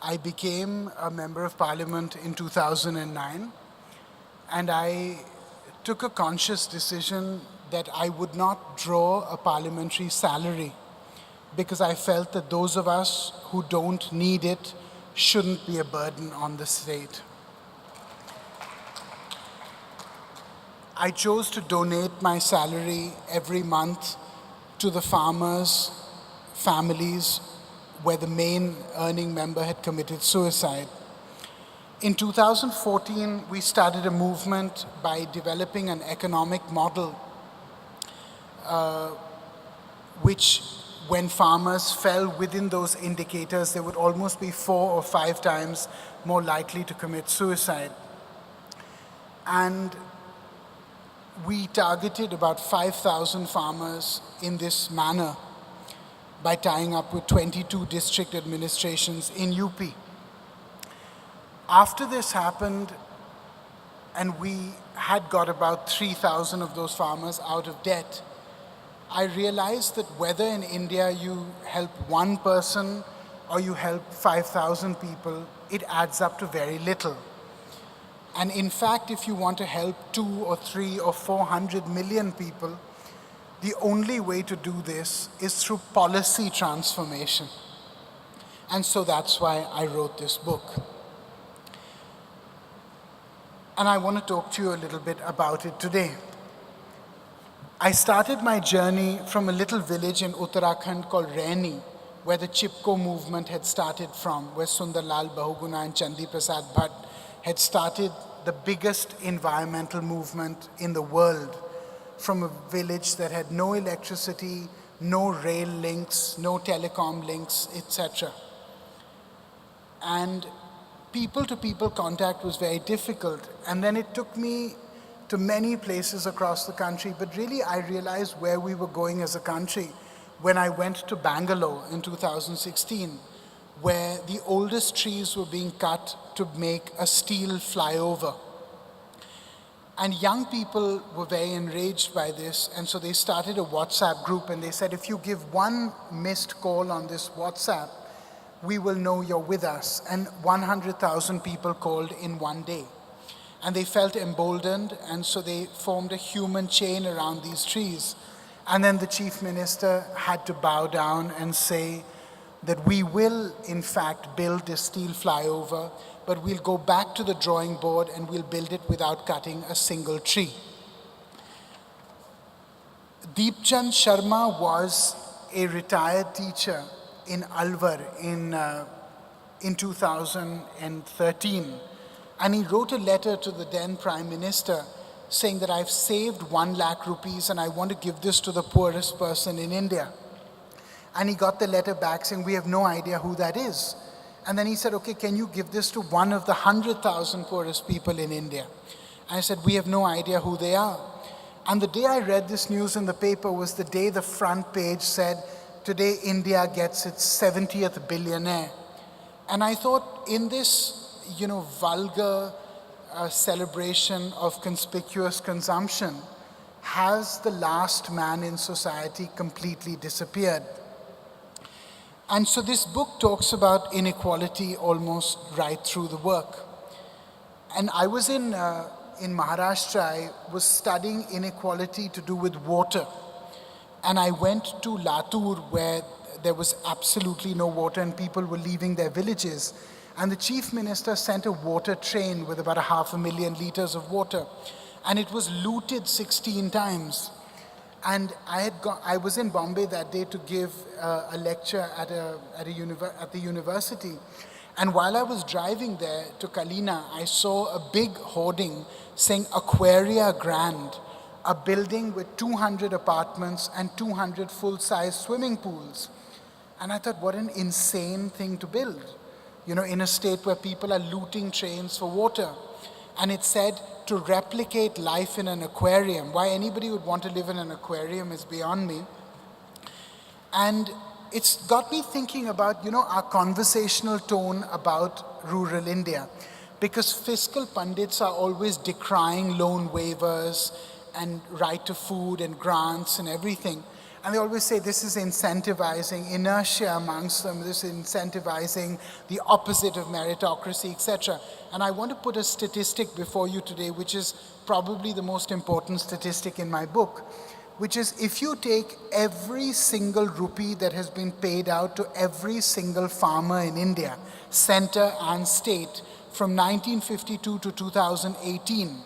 I became a member of parliament in 2009, and I took a conscious decision that I would not draw a parliamentary salary because I felt that those of us who don't need it shouldn't be a burden on the state. I chose to donate my salary every month to the farmers' families where the main earning member had committed suicide. In 2014, we started a movement by developing an economic model which, when farmers fell within those indicators, they would almost be 4 or 5 times more likely to commit suicide. And we targeted about 5,000 farmers in this manner by tying up with 22 district administrations in UP. After this happened, and we had got about 3,000 of those farmers out of debt, I realized that whether in India you help one person or you help 5,000 people, it adds up to very little. And in fact, if you want to help 2 or 3 or 400 million people, the only way to do this is through policy transformation. And so that's why I wrote this book. And I want to talk to you a little bit about it today. I started my journey from a little village in Uttarakhand called Raini, where the Chipko movement had started from, where Sundarlal Bahuguna and Chandi Prasad Bhatt had started the biggest environmental movement in the world, from a village that had no electricity, no rail links, no telecom links, etc. And people-to-people contact was very difficult. And then it took me to many places across the country, but really I realized where we were going as a country when I went to Bangalore in 2016, where the oldest trees were being cut to make a steel flyover. And young people were very enraged by this, and so they started a WhatsApp group, and they said, if you give one missed call on this WhatsApp, we will know you're with us. And 100,000 people called in one day. And they felt emboldened, and so they formed a human chain around these trees. And then the chief minister had to bow down and say that we will, in fact, build this steel flyover, but we'll go back to the drawing board and we'll build it without cutting a single tree. Deepchand Sharma was a retired teacher in Alwar in 2013. And he wrote a letter to the then Prime Minister saying that I've saved 1 lakh rupees and I want to give this to the poorest person in India. And he got the letter back saying, we have no idea who that is. And then he said, okay, can you give this to one of the 100,000 poorest people in India? And I said, we have no idea who they are. And the day I read this news in the paper was the day the front page said, today India gets its 70th billionaire. And I thought, in this vulgar celebration of conspicuous consumption, has the last man in society completely disappeared? And so this book talks about inequality almost right through the work. And I was in Maharashtra. I was studying inequality to do with water. And I went to Latur, where there was absolutely no water and people were leaving their villages. And the chief minister sent a water train with about 500,000 liters of water. And it was looted 16 times. And I was in Bombay that day to give a lecture at the university. And while I was driving there to Kalina, I saw a big hoarding saying Aquaria Grand, a building with 200 apartments and 200 full-size swimming pools. And I thought, what an insane thing to build, in a state where people are looting trains for water. And it said, to replicate life in an aquarium. Why anybody would want to live in an aquarium is beyond me. And it's got me thinking about, our conversational tone about rural India. Because fiscal pundits are always decrying loan waivers and right to food and grants and everything. And they always say this is incentivizing inertia amongst them, this is incentivizing the opposite of meritocracy, etc. And I want to put a statistic before you today, which is probably the most important statistic in my book, which is if you take every single rupee that has been paid out to every single farmer in India, center and state, from 1952 to 2018,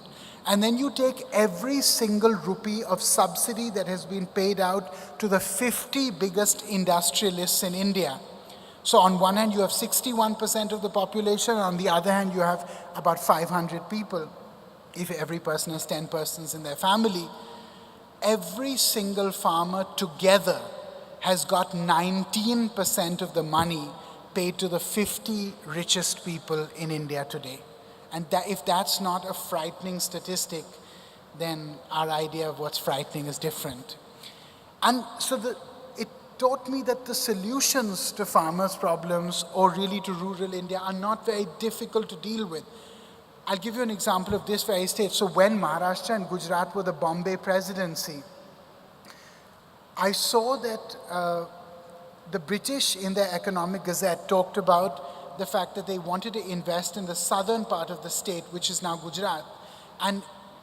and then you take every single rupee of subsidy that has been paid out to the 50 biggest industrialists in India. So on one hand, you have 61% of the population, on the other hand, you have about 500 people. If every person has 10 persons in their family, every single farmer together has got 19% of the money paid to the 50 richest people in India today. And that, if that's not a frightening statistic, then our idea of what's frightening is different. And so it taught me that the solutions to farmers' problems, or really to rural India, are not very difficult to deal with. I'll give you an example of this very state. So when Maharashtra and Gujarat were the Bombay presidency, I saw that the British in their Economic Gazette talked about the fact that they wanted to invest in the southern part of the state, which is now Gujarat, and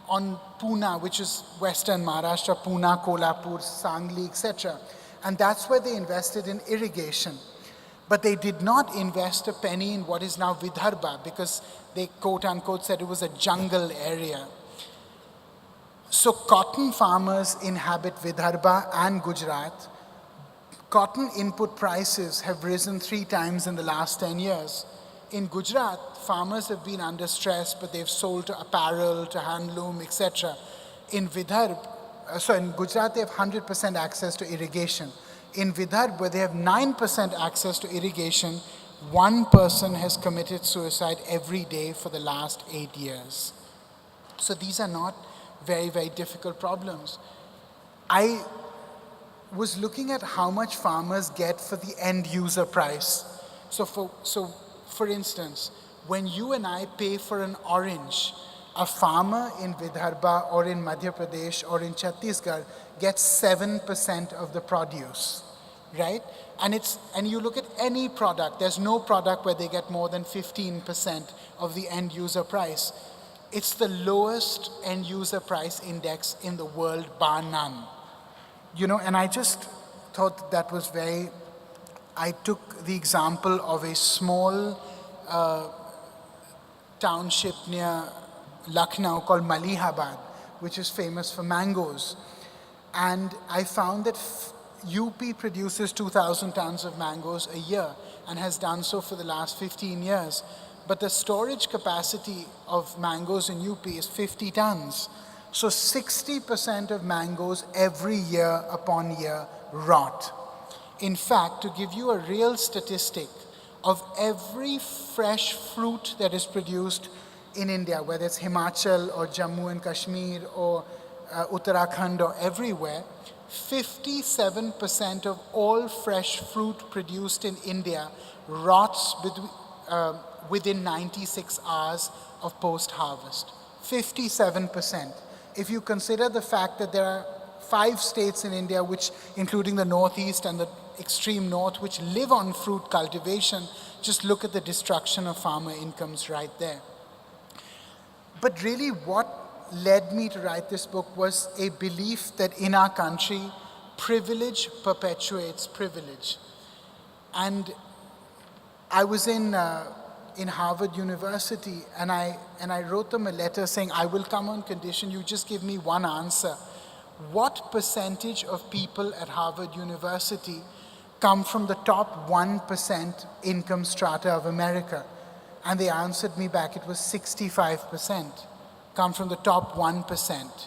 on Pune, which is western Maharashtra, Pune, Kolhapur, Sangli, etc. And that's where they invested in irrigation. But they did not invest a penny in what is now Vidarbha, because they quote unquote said it was a jungle area. So cotton farmers inhabit Vidarbha and Gujarat. Cotton input prices have risen 3 times in the last 10 years. In Gujarat, farmers have been under stress, but they've sold to apparel, to handloom, etc. In Gujarat, they have 100% access to irrigation. In Vidarbha, they have 9% access to irrigation. One person has committed suicide every day for the last 8 years. So these are not very, very difficult problems. I was looking at how much farmers get for the end user price. So for instance, when you and I pay for an orange, a farmer in Vidarbha or in Madhya Pradesh or in Chhattisgarh gets 7% of the produce, right? And you look at any product, there's no product where they get more than 15% of the end user price. It's the lowest end user price index in the world, bar none. You know, and I just thought that was I took the example of a small township near Lucknow called Malihabad, which is famous for mangoes. And I found that UP produces 2,000 tons of mangoes a year and has done so for the last 15 years. But the storage capacity of mangoes in UP is 50 tons. So 60% of mangoes every year upon year rot. In fact, to give you a real statistic, of every fresh fruit that is produced in India, whether it's Himachal or Jammu and Kashmir or Uttarakhand or everywhere, 57% of all fresh fruit produced in India rots within 96 hours of post-harvest. 57%. If you consider the fact that there are 5 states in India, which, including the northeast and the extreme north, which live on fruit cultivation, just look at the destruction of farmer incomes right there. But really what led me to write this book was a belief that in our country, privilege perpetuates privilege. And I was in Harvard University, and I wrote them a letter saying, I will come on condition you just give me one answer. What percentage of people at Harvard University come from the top 1% income strata of America? And they answered me back, it was 65% come from the top 1%.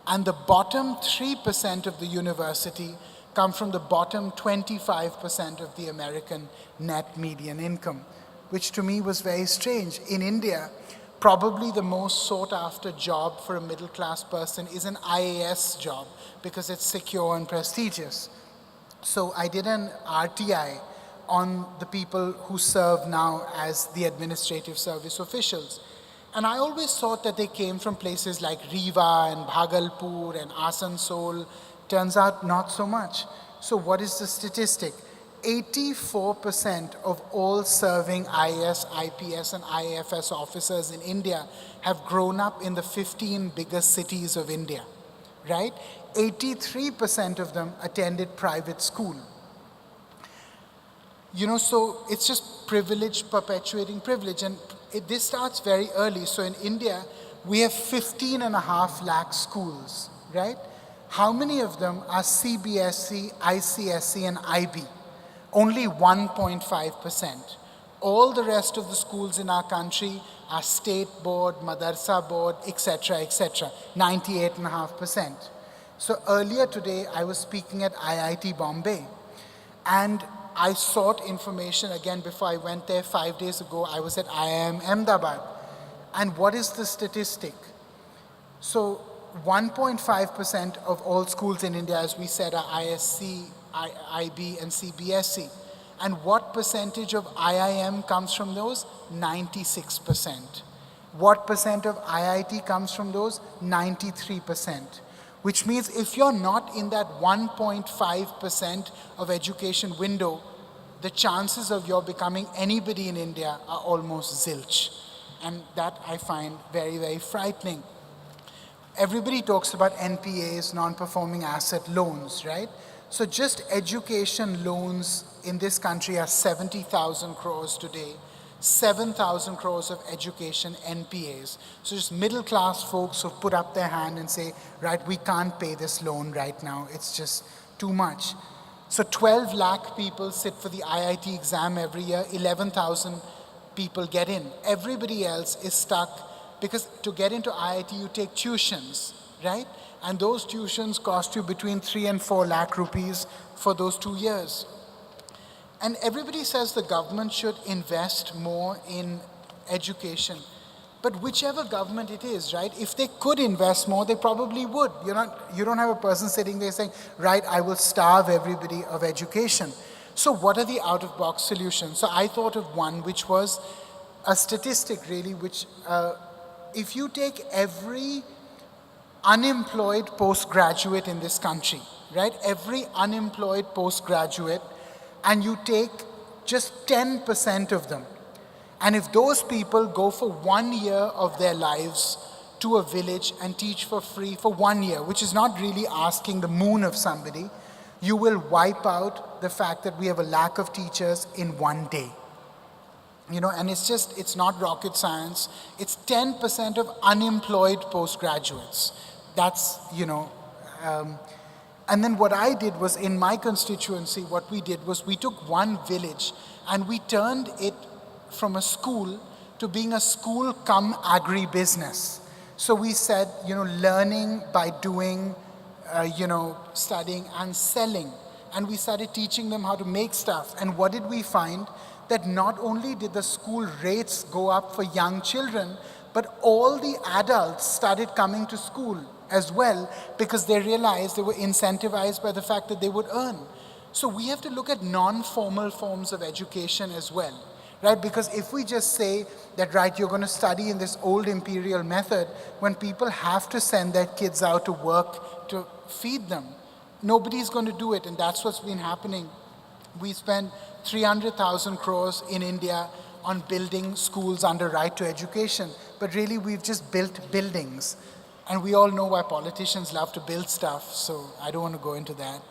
And the bottom 3% of the university come from the bottom 25% of the American net median income, which to me was very strange. In India, probably the most sought after job for a middle class person is an IAS job because it's secure and prestigious. So I did an RTI on the people who serve now as the administrative service officials. And I always thought that they came from places like Rewa and Bhagalpur and Asansol Turns out not so much. So what is the statistic? 84% of all serving IAS, IPS, and IAFS officers in India have grown up in the 15 biggest cities of India, right? 83% of them attended private school. So it's just privilege perpetuating privilege, and this starts very early. So in India, we have 15.5 lakh schools, right? How many of them are CBSE, ICSE, and IB? Only 1.5%. All the rest of the schools in our country are state board, madarsa board, etc., 98.5%. So earlier today, I was speaking at IIT Bombay, and I sought information again before I went there 5 days ago. I was at IIM Ahmedabad. And what is the statistic? So 1.5% of all schools in India, as we said, are ISC, IB, and CBSE. And what percentage of IIM comes from those? 96%. What percent of IIT comes from those? 93%. Which means if you're not in that 1.5% of education window, the chances of your becoming anybody in India are almost zilch. And that I find very, very frightening. Everybody talks about NPAs, non-performing asset loans, right? So just education loans in this country are 70,000 crores today. 7,000 crores of education NPAs. So just middle class folks who put up their hand and say, right, we can't pay this loan right now. It's just too much. So 12 lakh people sit for the IIT exam every year. 11,000 people get in. Everybody else is stuck because to get into IIT, you take tuitions, right? And those tuitions cost you between 3 and 4 lakh rupees for those 2 years. And everybody says the government should invest more in education. But whichever government it is, right, if they could invest more, they probably would. You don't have a person sitting there saying, right, I will starve everybody of education. So what are the out-of-box solutions? So I thought of one which was a statistic really, which if you take every unemployed postgraduate in this country, right, every unemployed postgraduate, and you take just 10% of them. And if those people go for 1 year of their lives to a village and teach for free for 1 year, which is not really asking the moon of somebody, you will wipe out the fact that we have a lack of teachers in 1 day. And it's not rocket science. It's 10% of unemployed postgraduates. That's, and then what I did was, in my constituency, what we did was we took one village and we turned it from a school to being a school cum agri-business. So we said, learning by doing, studying and selling. And we started teaching them how to make stuff. And what did we find? That not only did the school rates go up for young children, but all the adults started coming to school as well because they realized they were incentivized by the fact that they would earn. So we have to look at non-formal forms of education as well, right? Because if we just say that, right, you're going to study in this old imperial method, when people have to send their kids out to work to feed them, nobody's going to do it, and that's what's been happening. We spend 300,000 crores in India on building schools under right to education, but really we've just built buildings. And we all know why politicians love to build stuff, so I don't want to go into that.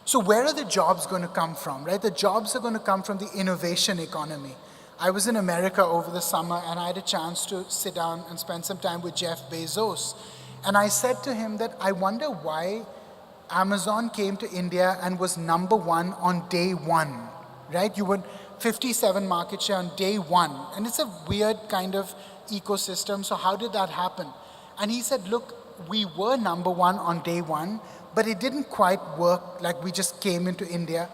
So where are the jobs going to come from, right? The jobs are going to come from the innovation economy. I was in America over the summer and I had a chance to sit down and spend some time with Jeff Bezos. And I said to him that I wonder why Amazon came to India and was number 1 on day 1, right? You were 57 market share on day 1. And it's a weird kind of ecosystem. So how did that happen? And he said, look, we were number 1 on day 1, but it didn't quite work like we just came into India.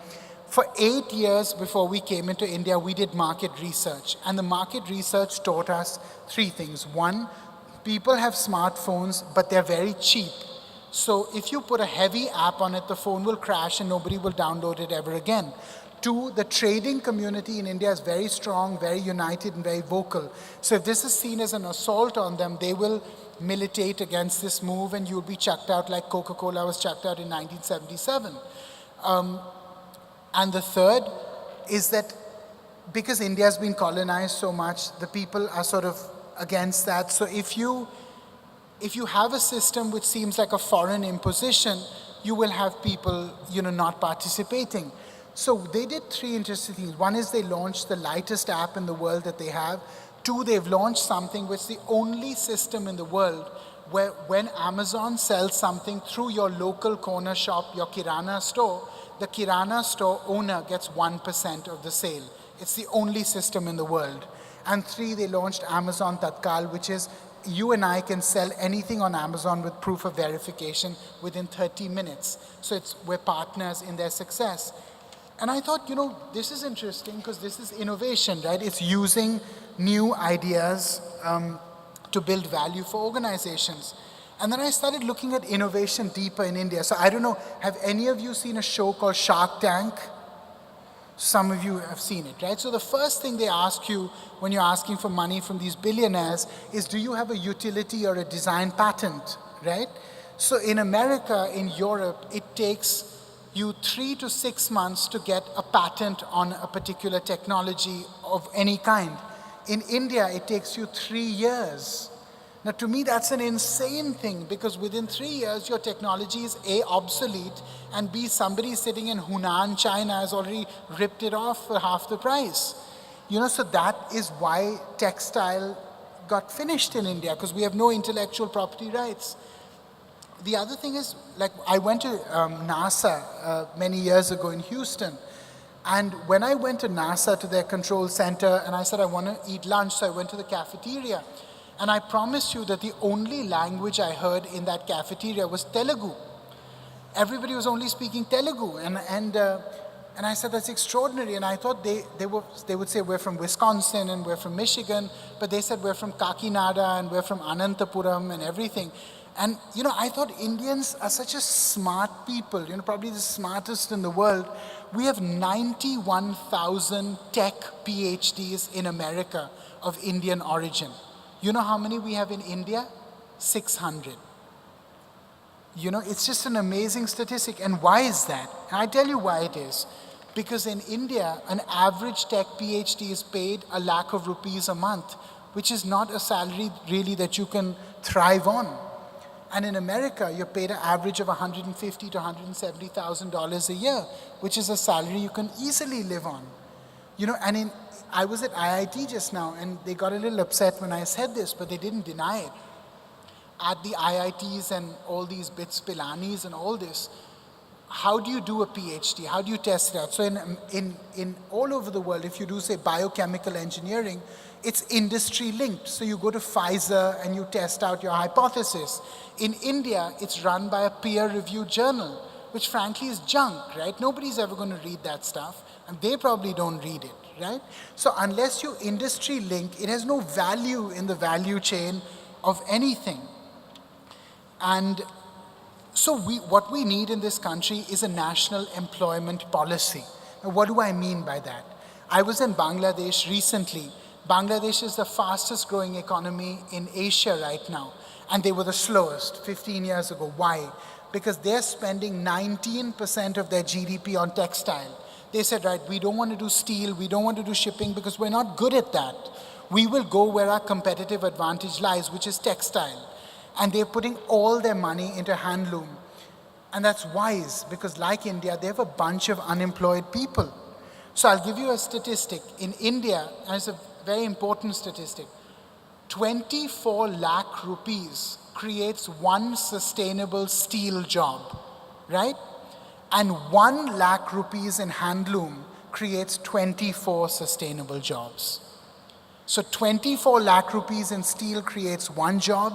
For 8 years before we came into India, we did market research. And the market research taught us 3 things. 1, people have smartphones, but they're very cheap. So if you put a heavy app on it, the phone will crash and nobody will download it ever again. 2, the trading community in India is very strong, very united, and very vocal. So if this is seen as an assault on them, they will militate against this move and you'll be chucked out like Coca-Cola was chucked out in 1977. And the third is that because India has been colonized so much, the people are sort of against that. So if you have a system which seems like a foreign imposition, you will have people, not participating. So they did three interesting things. One is they launched the lightest app in the world that they have. Two, they've launched something which is the only system in the world where when Amazon sells something through your local corner shop, your Kirana store, the Kirana store owner gets 1% of the sale. It's the only system in the world. And three, they launched Amazon Tatkal, which is you and I can sell anything on Amazon with proof of verification within 30 minutes. So we're partners in their success. And I thought, this is interesting because this is innovation, right? It's using new ideas to build value for organizations. And then I started looking at innovation deeper in India. So I don't know, have any of you seen a show called Shark Tank? Some of you have seen it, right? So the first thing they ask you when you're asking for money from these billionaires is, do you have a utility or a design patent, right? So in America, in Europe, it takes you 3 to 6 months to get a patent on a particular technology of any kind. In India, it takes you 3 years. Now, to me, that's an insane thing because within 3 years, your technology is A, obsolete, and B, somebody sitting in Hunan, China has already ripped it off for half the price. So that is why textile got finished in India, because we have no intellectual property rights. The other thing is, like, I went to NASA many years ago in Houston. And when I went to NASA, to their control center, and I said, I want to eat lunch, so I went to the cafeteria. And I promise you that the only language I heard in that cafeteria was Telugu. Everybody was only speaking Telugu. And I said, that's extraordinary. And I thought they would say, we're from Wisconsin and we're from Michigan. But they said, we're from Kakinada and we're from Anantapuram and everything. And, I thought Indians are such a smart people, probably the smartest in the world. We have 91,000 tech PhDs in America of Indian origin. You know how many we have in India? 600. It's just an amazing statistic. And why is that? And I tell you why it is. Because in India, an average tech PhD is paid a lakh of rupees a month, which is not a salary really that you can thrive on. And in America, you're paid an average of $150,000 to $170,000 a year, which is a salary you can easily live on. And I was at IIT just now, and they got a little upset when I said this, but they didn't deny it. At the IITs and all these BITS Pilanis and all this, how do you do a PhD? How do you test it out? So in all over the world, if you do, say, biochemical engineering, it's industry linked. So you go to Pfizer and you test out your hypothesis. In India, it's run by a peer-reviewed journal, which frankly is junk, right? Nobody's ever going to read that stuff, and they probably don't read it, right? So unless you industry link, it has no value in the value chain of anything. And so what we need in this country is a national employment policy. Now, what do I mean by that? I was in Bangladesh recently. Bangladesh is the fastest growing economy in Asia right now. And they were the slowest 15 years ago. Why? Because they're spending 19% of their GDP on textile. They said, right, we don't want to do steel, we don't want to do shipping because we're not good at that. We will go where our competitive advantage lies, which is textile. And they're putting all their money into handloom. And that's wise, because like India, they have a bunch of unemployed people. So I'll give you a statistic. In India, and it's a very important statistic, 24 lakh rupees creates one sustainable steel job, right? And 1 lakh rupees in handloom creates 24 sustainable jobs. So 24 lakh rupees in steel creates one job,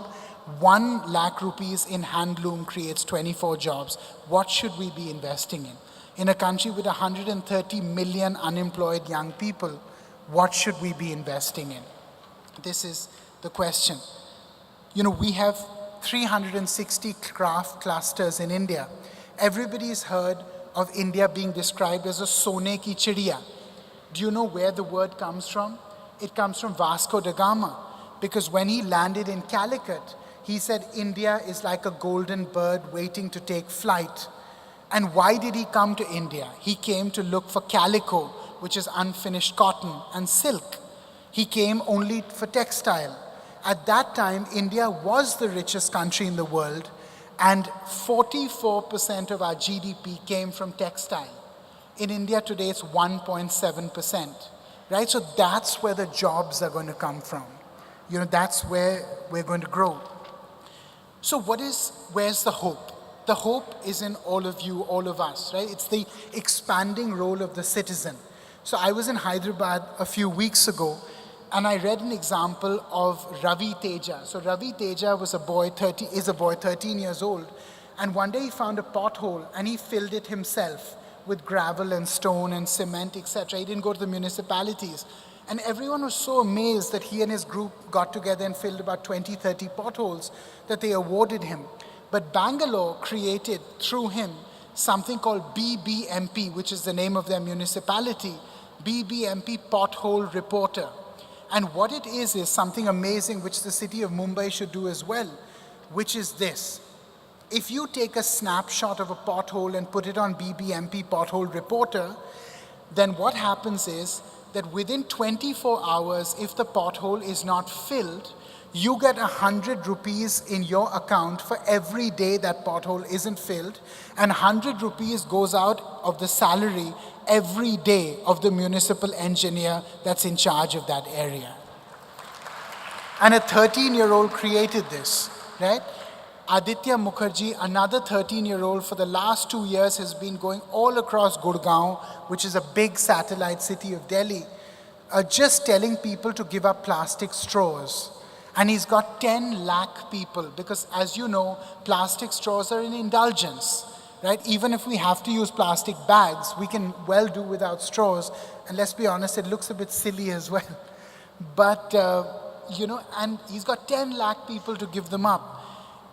1 lakh rupees in handloom creates 24 jobs. What should we be investing in? In a country with 130 million unemployed young people, what should we be investing in? This is the question. We have 360 craft clusters in India. Everybody's heard of India being described as a sone ki chidiya. Do you know where the word comes from? It comes from Vasco da Gama, because when he landed in Calicut, He said, India is like a golden bird waiting to take flight. And why did he come to India? He came to look for calico, which is unfinished cotton, and silk. He came only for textile. At that time, India was the richest country in the world, and 44% of our GDP came from textile. In India today, it's 1.7%, right? So that's where the jobs are going to come from. That's where we're going to grow. So where's the hope? The hope is in all of you, all of us, right? It's the expanding role of the citizen. So I was in Hyderabad a few weeks ago, and I read an example of Ravi Teja. So Ravi Teja is a boy 13 years old, and one day he found a pothole and he filled it himself with gravel and stone and cement, etc. He didn't go to the municipalities. And everyone was so amazed that he and his group got together and filled about 20, 30 potholes that they awarded him. But Bangalore created, through him, something called Bbmp, which is the name of their municipality, Bbmp Pothole Reporter. And what it is something amazing which the city of Mumbai should do as well, which is this. If you take a snapshot of a pothole and put it on Bbmp Pothole Reporter, then what happens is that within 24 hours, if the pothole is not filled, you get 100 rupees in your account for every day that pothole isn't filled, and 100 rupees goes out of the salary every day of the municipal engineer that's in charge of that area. And a 13-year-old created this, right? Aditya Mukherjee, another 13-year-old, for the last 2 years has been going all across Gurgaon, which is a big satellite city of Delhi, just telling people to give up plastic straws. And he's got 10 lakh people, because as you know, plastic straws are an indulgence, right? Even if we have to use plastic bags, we can well do without straws. And let's be honest, it looks a bit silly as well. But, and he's got 10 lakh people to give them up.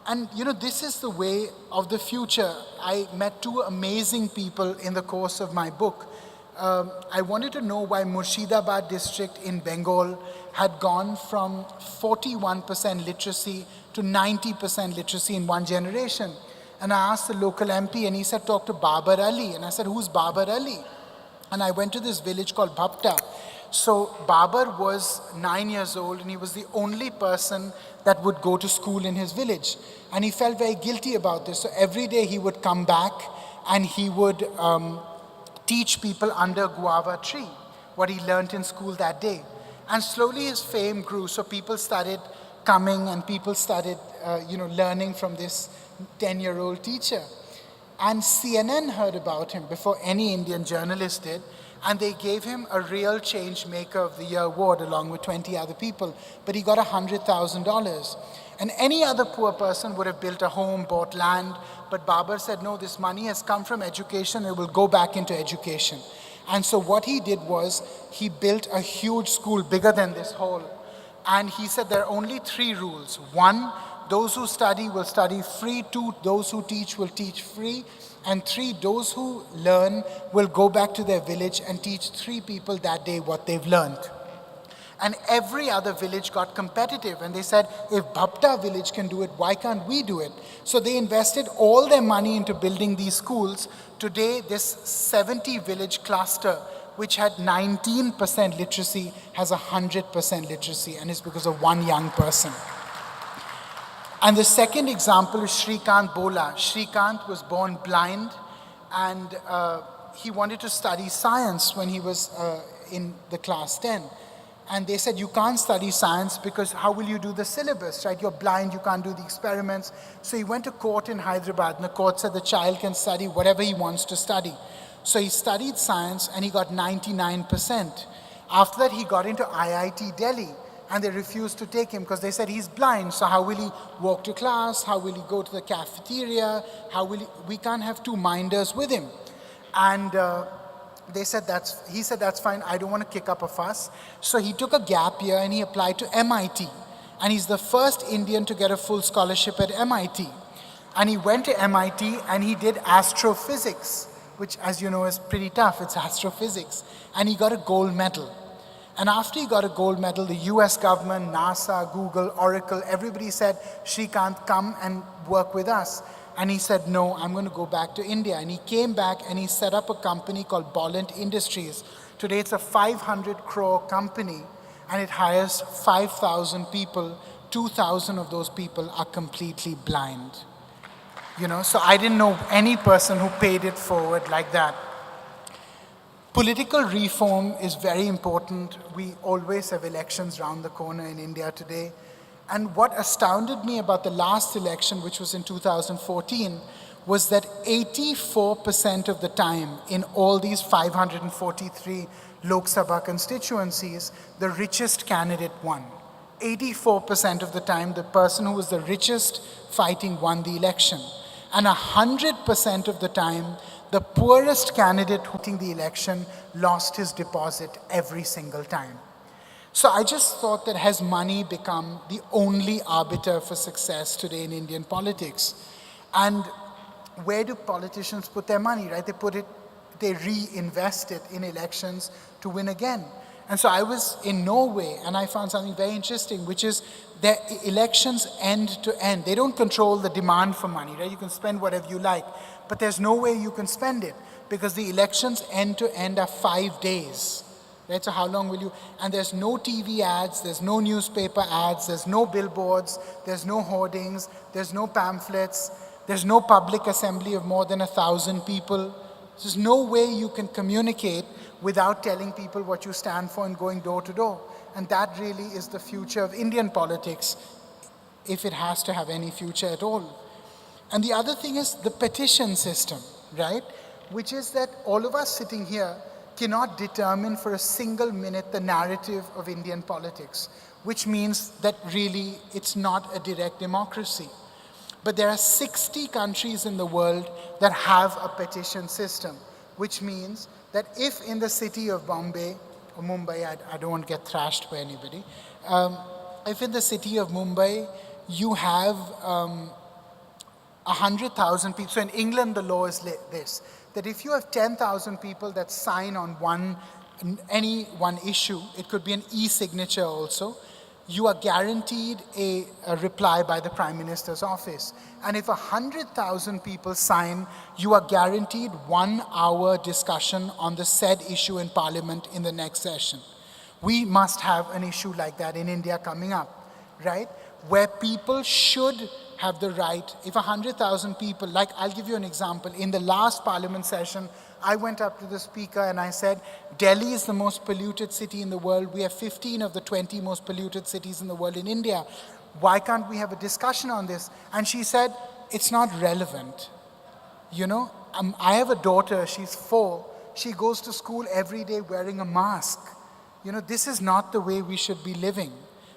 And, this is the way of the future. I met two amazing people in the course of my book. I wanted to know why Murshidabad district in Bengal had gone from 41% literacy to 90% literacy in one generation. And I asked the local MP, and he said, talk to Babar Ali. And I said, who's Babar Ali? And I went to this village called Bhapta. So Babar was 9 years old, and he was the only person that would go to school in his village. And he felt very guilty about this. So every day he would come back and he would teach people under a guava tree what he learned in school that day. And slowly his fame grew, so people started coming and people started learning from this 10-year-old teacher. And CNN heard about him before any Indian journalist did, and they gave him a Real Change Maker of the Year award along with 20 other people, but he got $100,000. And any other poor person would have built a home, bought land, but Babar said, no, this money has come from education, it will go back into education. And so what he did was, he built a huge school bigger than this hall. And he said there are only 3 rules. 1, those who study will study free. 2, those who teach will teach free. And 3, those who learn will go back to their village and teach 3 people that day what they've learned. And every other village got competitive, and they said, if Bhapta village can do it, why can't we do it? So they invested all their money into building these schools. Today, this 70 village cluster, which had 19% literacy, has 100% literacy, and it's because of one young person. And the second example is Shrikant Bola. Shrikant was born blind, and he wanted to study science when he was in the class 10. And they said, you can't study science because how will you do the syllabus, right? You're blind, you can't do the experiments. So he went to court in Hyderabad, and the court said the child can study whatever he wants to study. So he studied science, and he got 99%. After that, he got into IIT Delhi, and they refused to take him because they said he's blind, so how will he walk to class? How will he go to the cafeteria? We can't have 2 minders with him. And he said, that's fine, I don't want to kick up a fuss. So he took a gap year and he applied to MIT. And he's the first Indian to get a full scholarship at MIT. And he went to MIT and he did astrophysics, which as you know is pretty tough, it's astrophysics. And he got a gold medal. And after he got a gold medal, the US government, NASA, Google, Oracle, everybody said, Srikanth, come and work with us. And he said, no, I'm going to go back to India. And he came back and he set up a company called Bolland Industries. Today it's a 500 crore company and it hires 5,000 people. 2,000 of those people are completely blind. So I didn't know any person who paid it forward like that. Political reform is very important. We always have elections round the corner in India today. And what astounded me about the last election, which was in 2014, was that 84% of the time in all these 543 Lok Sabha constituencies, the richest candidate won. 84% of the time, the person who was the richest fighting won the election. And 100% of the time, the poorest candidate who won the election lost his deposit every single time. So I just thought that has money become the only arbiter for success today in Indian politics? And where do politicians put their money, right? They reinvest it in elections to win again. And so I was in Norway and I found something very interesting, which is their elections end to end. They don't control the demand for money, right? You can spend whatever you like, but there's no way you can spend it because the elections end to end are 5 days. Right? So how long will you, and there's no TV ads, there's no newspaper ads, there's no billboards, there's no hoardings, there's no pamphlets, there's no public assembly of more than 1,000 people. There's no way you can communicate without telling people what you stand for and going door to door. And that really is the future of Indian politics, if it has to have any future at all. And the other thing is the petition system, right? Which is that all of us sitting here cannot determine for a single minute the narrative of Indian politics, which means that really it's not a direct democracy. But there are 60 countries in the world that have a petition system, which means that if in the city of Bombay, or Mumbai, I don't want to get thrashed by anybody, if in the city of Mumbai you have 100,000 people, so in England the law is this, that if you have 10,000 people that sign on any one issue, it could be an e-signature also, you are guaranteed a reply by the Prime Minister's office. And if 100,000 people sign, you are guaranteed 1 hour discussion on the said issue in Parliament in the next session. We must have an issue like that in India coming up, right? Where people should have the right, if 100,000 people, like I'll give you an example, in the last Parliament session, I went up to the speaker and I said, Delhi is the most polluted city in the world. We have 15 of the 20 most polluted cities in the world in India. Why can't we have a discussion on this? And she said, it's not relevant. I have a daughter, she's 4. She goes to school every day wearing a mask. This is not the way we should be living.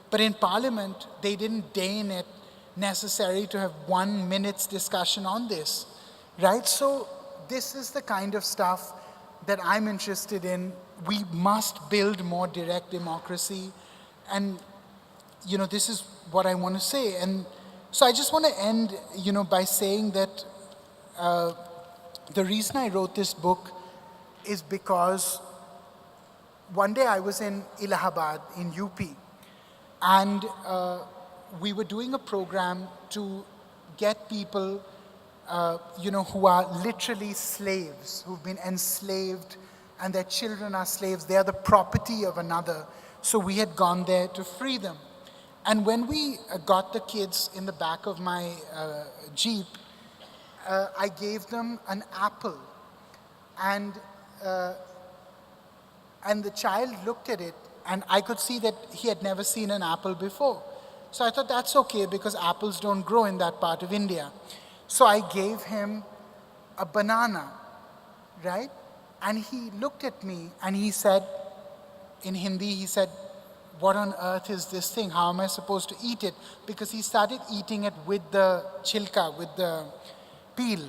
But in Parliament, they didn't deign it necessary to have 1 minute's discussion on this, right? So this is the kind of stuff that I'm interested in. We must build more direct democracy. And, this is what I want to say. And so I just want to end, by saying that the reason I wrote this book is because one day I was in Allahabad in UP, and we were doing a program to get people who are literally slaves, who've been enslaved, and their children are slaves. They are the property of another. So we had gone there to free them. And when we got the kids in the back of my Jeep, I gave them an apple. And the child looked at it, and I could see that he had never seen an apple before. So I thought that's okay because apples don't grow in that part of India. So I gave him a banana, right? And he looked at me and he said, in Hindi, he said, what on earth is this thing? How am I supposed to eat it? Because he started eating it with the chilka, with the peel,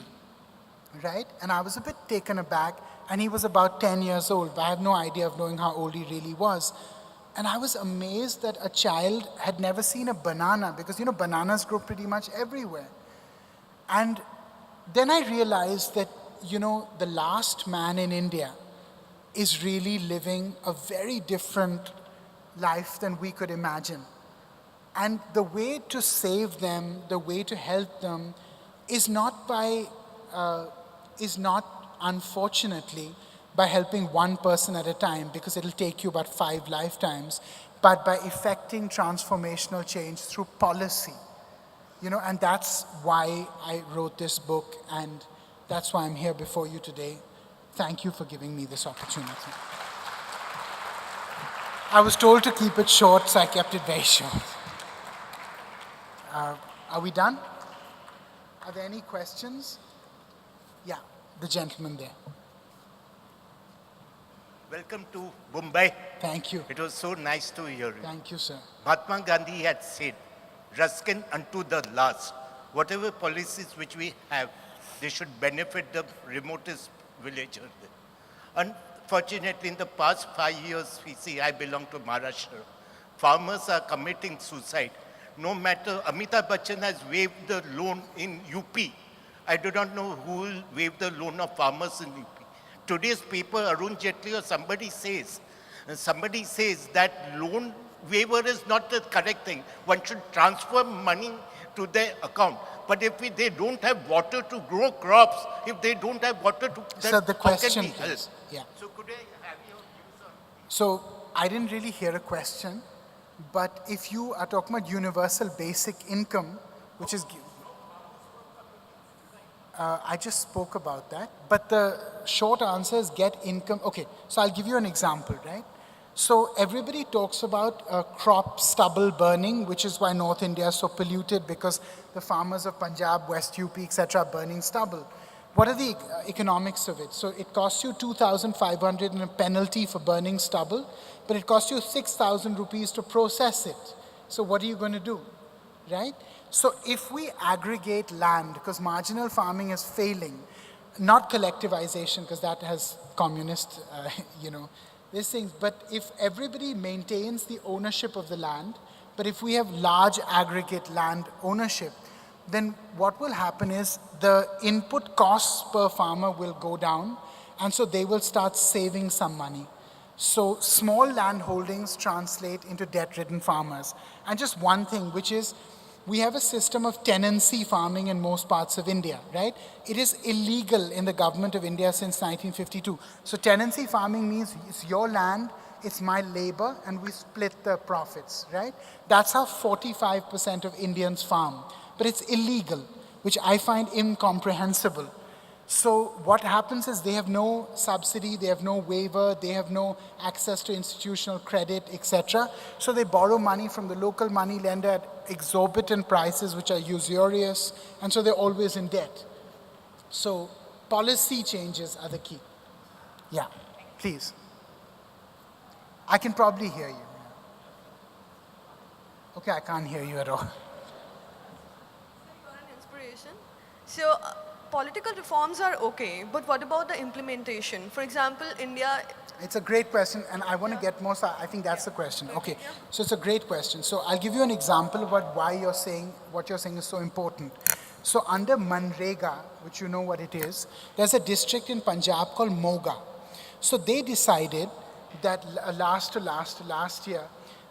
right? And I was a bit taken aback, and he was about 10 years old, but I have no idea of knowing how old he really was. And I was amazed that a child had never seen a banana, because, bananas grow pretty much everywhere. And then I realized that, the last man in India is really living a very different life than we could imagine. And the way to save them, the way to help them, is not unfortunately by helping one person at a time, because it'll take you about 5 lifetimes, but by effecting transformational change through policy. And that's why I wrote this book, and that's why I'm here before you today. Thank you for giving me this opportunity. I was told to keep it short, so I kept it very short. Are we done? Are there any questions? Yeah, the gentleman there. Welcome to Mumbai. Thank you. It was so nice to hear you. Thank you, sir. Mahatma Gandhi had said, Ruskin unto the last. Whatever policies which we have, they should benefit the remotest villager. Unfortunately, in the past 5 years, we see, I belong to Maharashtra. Farmers are committing suicide. No matter, Amitabh Bachchan has waived the loan in UP. I do not know who will waive the loan of farmers in UP. Today's paper, Arun Jaitley or somebody says that loan waiver is not the correct thing. One should transfer money to their account. But if they don't have water to grow crops, if they don't have water to... So the question is... Yeah. So could I have your views on... So I didn't really hear a question, but if you are talking about universal basic income, which is... I just spoke about that, but the short answer is get income. Okay, so I'll give you an example, right? So everybody talks about crop stubble burning, which is why North India is so polluted, because the farmers of Punjab, West UP, etc. are burning stubble. What are the economics of it? So it costs you 2,500 in a penalty for burning stubble, but it costs you 6,000 rupees to process it. So what are you going to do, right? So if we aggregate land, because marginal farming is failing, not collectivization, because that has communist, these things, but if everybody maintains the ownership of the land, but if we have large aggregate land ownership, then what will happen is the input costs per farmer will go down, and so they will start saving some money. So small land holdings translate into debt-ridden farmers. And just one thing, which is, we have a system of tenancy farming in most parts of India, right? It is illegal in the government of India since 1952. So tenancy farming means it's your land, it's my labor, and we split the profits, right? That's how 45% of Indians farm. But it's illegal, which I find incomprehensible. So what happens is they have no subsidy, they have no waiver, they have no access to institutional credit, etc. So they borrow money from the local money lender at exorbitant prices, which are usurious, and so they're always in debt. So policy changes are the key. Yeah, please. I can probably hear you. Okay, I can't hear you at all. You're an inspiration. So, political reforms are okay, but what about the implementation? For example, India... It's a great question, and I want to get more, so I think that's the question. Okay, so it's a great question. So I'll give you an example about why what you're saying is so important. So under Manrega, which you know what it is, there's a district in Punjab called Moga. So they decided that last year,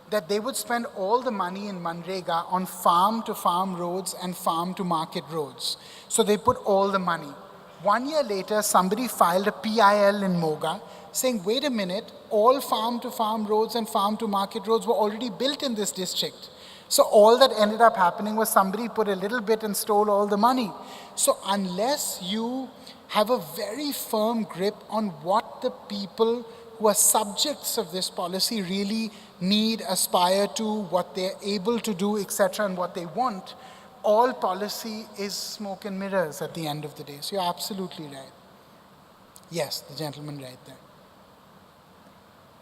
that they would spend all the money in Manrega on farm-to-farm roads and farm-to-market roads. So they put all the money. 1 year later, somebody filed a PIL in Moga saying, wait a minute, all farm-to-farm roads and farm-to-market roads were already built in this district. So all that ended up happening was somebody put a little bit and stole all the money. So unless you have a very firm grip on what the people who are subjects of this policy really need, aspire to, what they're able to do, etc., and what they want, all policy is smoke and mirrors at the end of the day. So you're absolutely right. Yes, the gentleman right there.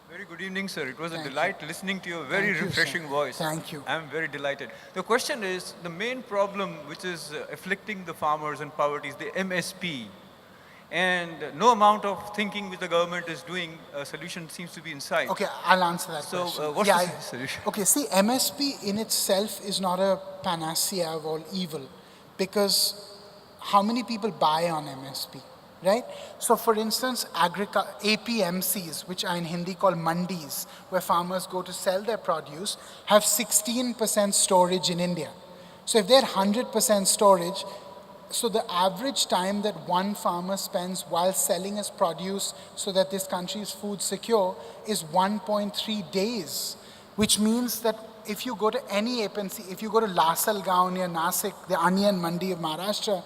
Very good evening, sir. It was a delight listening to your very refreshing voice. Thank you. I'm very delighted. The question is, the main problem which is afflicting the farmers and poverty is the MSP. And no amount of thinking which the government is doing, a solution seems to be in sight. Okay, I'll answer that question. So what's the solution? Okay, see, MSP in itself is not a panacea of all evil, because how many people buy on MSP? right? So for instance, APMCs, which are in Hindi called mandis, where farmers go to sell their produce, have 16% storage in India. So if they're 100% storage, so the average time that one farmer spends while selling his produce so that this country is food secure is 1.3 days, which means that if you go to any APMC, if you go to Lasalgaon near Nasik, the onion mandi of Maharashtra,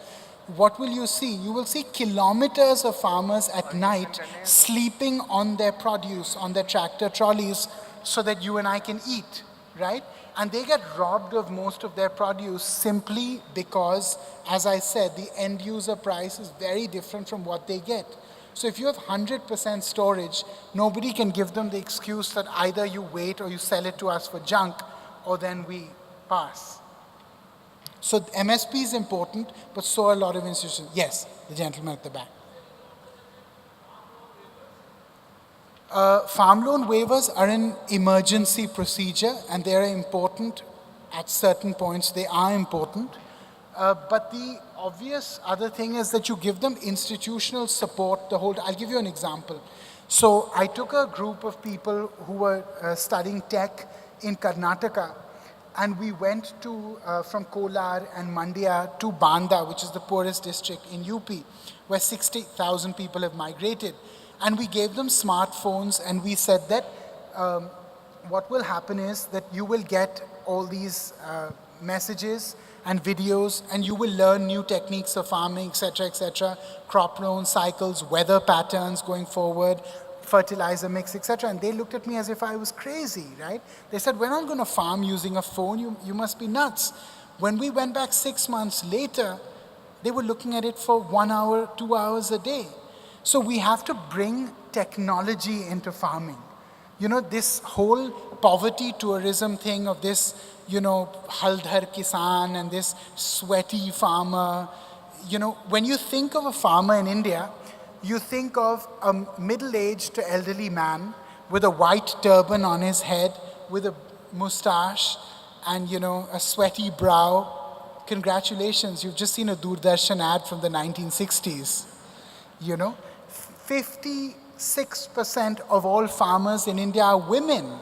what will you see? You will see kilometers of farmers at night sleeping on their produce, on their tractor trolleys, so that you and I can eat, right? And they get robbed of most of their produce simply because, as I said, the end user price is very different from what they get. So if you have 100% storage, nobody can give them the excuse that either you wait or you sell it to us for junk, or then we pass. So MSP is important, but so are a lot of institutions. Yes, the gentleman at the back. Farm loan waivers are an emergency procedure, and they are important at certain points. They are important. But the obvious other thing is that you give them institutional support the whole. I'll give you an example. So I took a group of people who were studying tech in Karnataka, and we went to from Kolar and Mandya to Banda, which is the poorest district in UP, where 60,000 people have migrated. And we gave them smartphones, and we said that what will happen is that you will get all these messages and videos, and you will learn new techniques of farming, etc., crop loan cycles, weather patterns going forward, fertilizer mix, etc. And they looked at me as if I was crazy, right? They said, we're not going to farm using a phone. You must be nuts. When we went back 6 months later, they were looking at it for 1 hour, 2 hours a day. So we have to bring technology into farming. You know, this whole poverty tourism thing of this, you know, Haldhar Kisan and this sweaty farmer. You know, when you think of a farmer in India, you think of a middle-aged to elderly man with a white turban on his head, with a mustache and, you know, a sweaty brow. Congratulations, you've just seen a Doordarshan ad from the 1960s, you know. 56% of all farmers in India are women.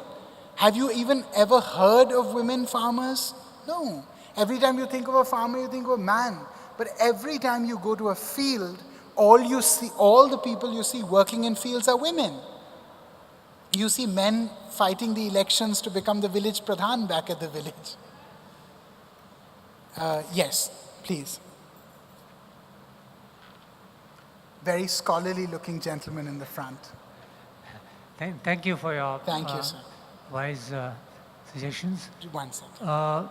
Have you even ever heard of women farmers? No. Every time you think of a farmer, you think of a man. But every time you go to a field, all the people you see working in fields are women. You see men fighting the elections to become the village pradhan back at the village. Yes, please. Very scholarly looking gentleman in the front. Thank you for your Thank you, sir. wise suggestions. 1 second.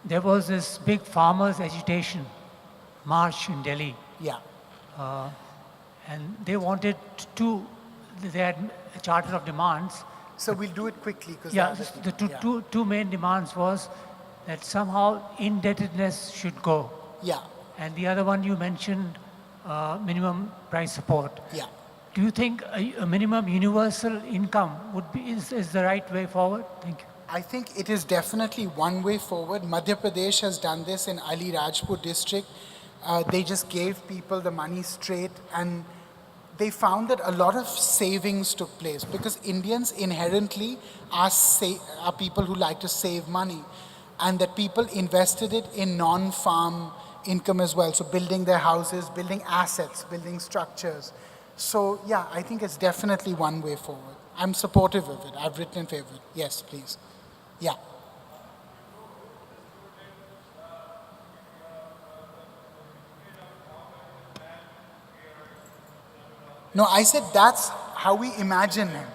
There was this big farmers' agitation march in Delhi, Yeah. and they wanted they had a charter of demands. So we'll do it quickly. Yeah, the two main demands was that somehow indebtedness should go. Yeah. And the other one you mentioned, minimum price support. Yeah. Do you think a minimum universal income is the right way forward? Thank you. I think it is definitely one way forward. Madhya Pradesh has done this in Ali Rajpur district. They just gave people the money straight, and they found that a lot of savings took place because Indians inherently are people who like to save money, and that people invested it in non-farm income as well. So building their houses, building assets, building structures. So yeah, I think it's definitely one way forward. I'm supportive of it. I've written in favor of it. Yes, please. Yeah. No, I said that's how we imagine him.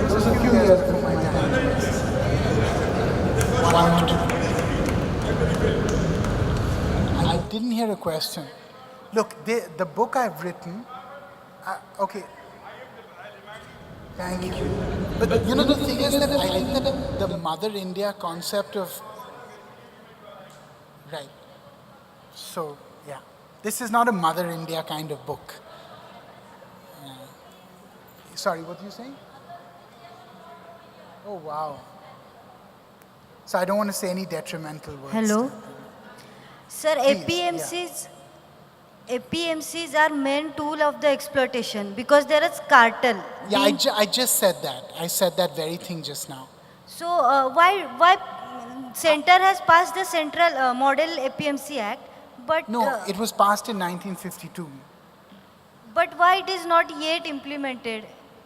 Those of you here from my time. I didn't hear a question. Look, the book I've written, okay. Thank you. But you know, the thing is that I think that the Mother India concept of, right. So, yeah. This is not a Mother India kind of book. Sorry, what are you saying? Oh, wow. So I don't want to say any detrimental words. Hello. Sir, Please, APMCs are main tool of the exploitation because there is cartel. Yeah, I just said that. I said that very thing just now. So why center has passed the central model APMC Act, but No, it was passed in 1952. but why it is not yet implemented?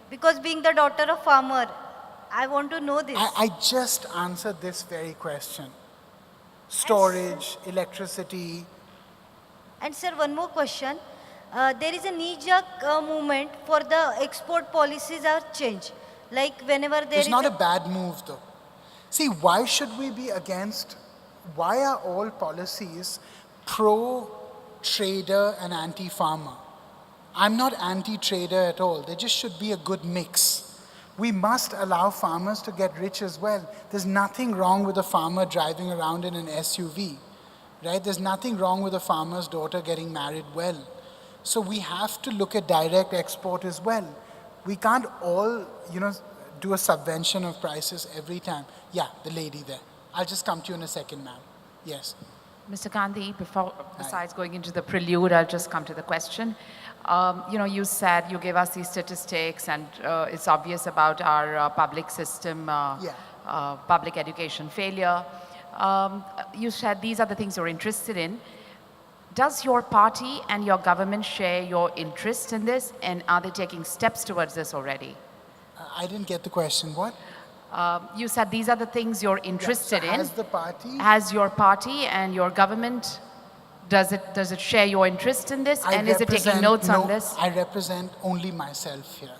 Because being the daughter of farmer, I want to know this. I just answered this very question. Storage, electricity. And sir, one more question. There is a knee-jerk movement for the export policies are changed. Like whenever there It's is not a bad move though. See, why should we be against, why are all policies pro-trader and anti-farmer? I'm not anti-trader at all. There just should be a good mix. We must allow farmers to get rich as well. There's nothing wrong with a farmer driving around in an SUV, right? There's nothing wrong with a farmer's daughter getting married well. So we have to look at direct export as well. We can't all, do a subvention of prices every time. Yeah, the lady there. I'll just come to you in a second, ma'am. Yes. Mr. Gandhi, besides going into the prelude, I'll just come to the question. You said, you gave us these statistics, and it's obvious about our public system, public education failure. You said these are the things you're interested in. Does your party and your government share your interest in this, and are they taking steps towards this already? I didn't get the question. What? You said these are the things you're interested in. Has the party? Has your party and your government, does it share your interest in this? And is it taking notes on this? I represent only myself here.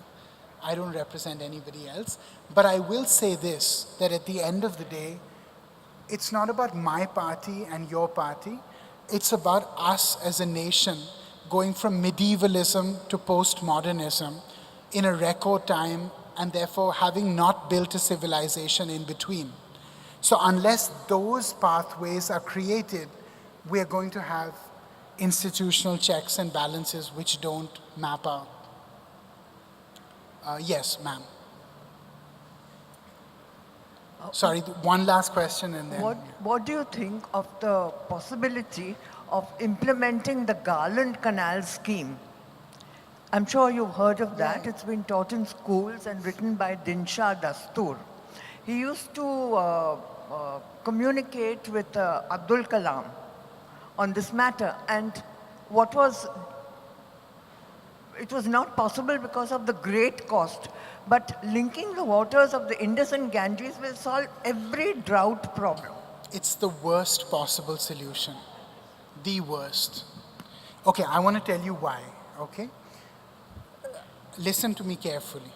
I don't represent anybody else. But I will say this, that at the end of the day, it's not about my party and your party. It's about us as a nation going from medievalism to postmodernism in a record time, and therefore having not built a civilization in between. So unless those pathways are created, we are going to have institutional checks and balances which don't map out. Yes, ma'am. Sorry, one last question and then... What do you think of the possibility of implementing the Garland Canal scheme? I'm sure you've heard of that. It's been taught in schools and written by Dinsha Dastur. He used to communicate with Abdul Kalam on this matter, and it was not possible because of the great cost, but linking the waters of the Indus and Ganges will solve every drought problem. It's the worst possible solution. The worst. Okay, I want to tell you why, okay? Listen to me carefully.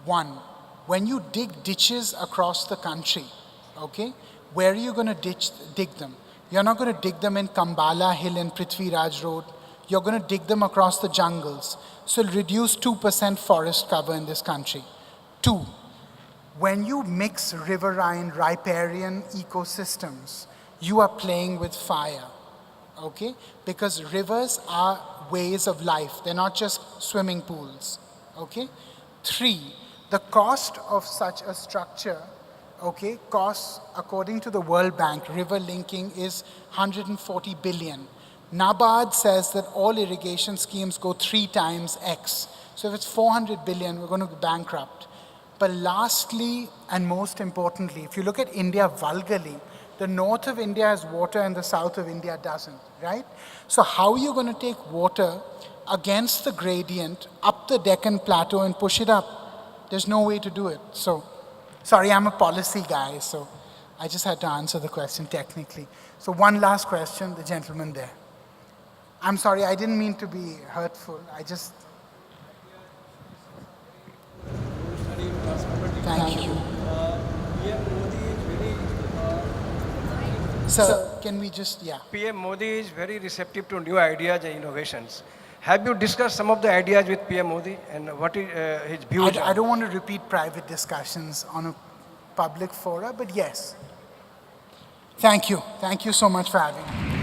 One, when you dig ditches across the country, okay, where are you going to dig them? You're not going to dig them in Kambala Hill and Prithvi Raj Road. You're going to dig them across the jungles. So it'll reduce 2% forest cover in this country. Two, when you mix riverine, riparian ecosystems, you are playing with fire, okay? Because rivers are ways of life. They're not just swimming pools, okay? Three, the cost of such a structure, okay, costs, according to the World Bank, river linking is 140 billion. NABARD says that all irrigation schemes go 3 times X. So if it's 400 billion, we're going to be bankrupt. But lastly, and most importantly, if you look at India vulgarly, the north of India has water and the south of India doesn't, right? So how are you going to take water against the gradient up the Deccan Plateau and push it up? There's no way to do it. So, sorry, I'm a policy guy, so I just had to answer the question technically. So one last question, the gentleman there. I'm sorry, I didn't mean to be hurtful. I just... Thank you. Sir, can we just, yeah. PM Modi is very receptive to new ideas and innovations. Have you discussed some of the ideas with PM Modi and what is his views? I don't want to repeat private discussions on a public fora, but yes. Thank you. Thank you so much for having me.